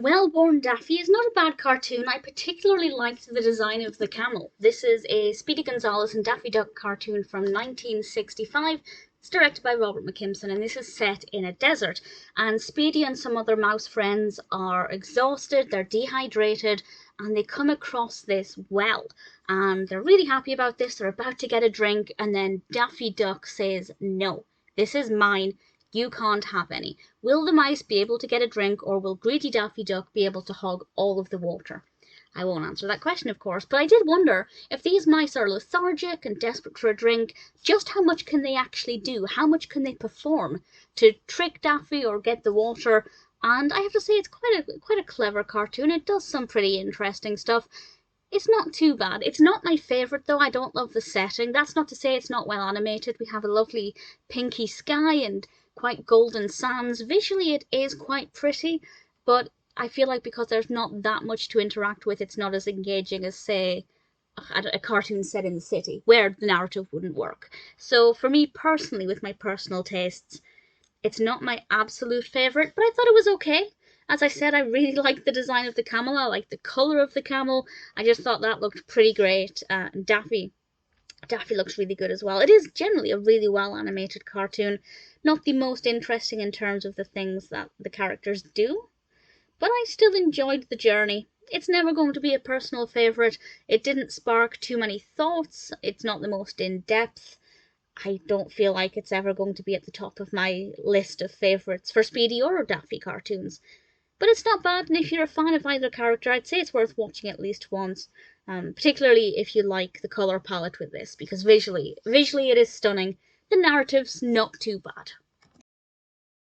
Well-Born Daffy is not a bad cartoon. I particularly liked the design of the camel. This is a Speedy Gonzales and Daffy Duck cartoon from 1965. It's directed by Robert McKimson, and this is set in a desert. And Speedy and some other mouse friends are exhausted, they're dehydrated, and they come across this well. And they're really happy about this. They're about to get a drink, and then Daffy Duck says, "No, this is mine. You can't have any." Will the mice be able to get a drink, or will greedy Daffy Duck be able to hog all of the water? I won't answer that question, of course, but I did wonder, if these mice are lethargic and desperate for a drink, just how much can they actually do? How much can they perform to trick Daffy or get the water? And I have to say, it's quite a clever cartoon. It does some pretty interesting stuff. It's not too bad. It's not my favourite, though. I don't love the setting. That's not to say it's not well animated. We have a lovely pinky sky and quite golden sands. Visually, it is quite pretty, but I feel like because there's not that much to interact with, it's not as engaging as, say, a cartoon set in the city, where the narrative wouldn't work. So for me personally, with my personal tastes, it's not my absolute favourite, but I thought it was okay. As I said, I really liked the design of the camel. I liked the colour of the camel. I just thought that looked pretty great. And Daffy looks really good as well. It is generally a really well animated cartoon. Not the most interesting in terms of the things that the characters do, but I still enjoyed the journey. It's never going to be a personal favourite. It didn't spark too many thoughts. It's not the most in-depth. I don't feel like it's ever going to be at the top of my list of favourites for Speedy or Daffy cartoons. But it's not bad, and if you're a fan of either character, I'd say it's worth watching at least once. Particularly if you like the colour palette with this, because visually it is stunning. The narrative's not too bad.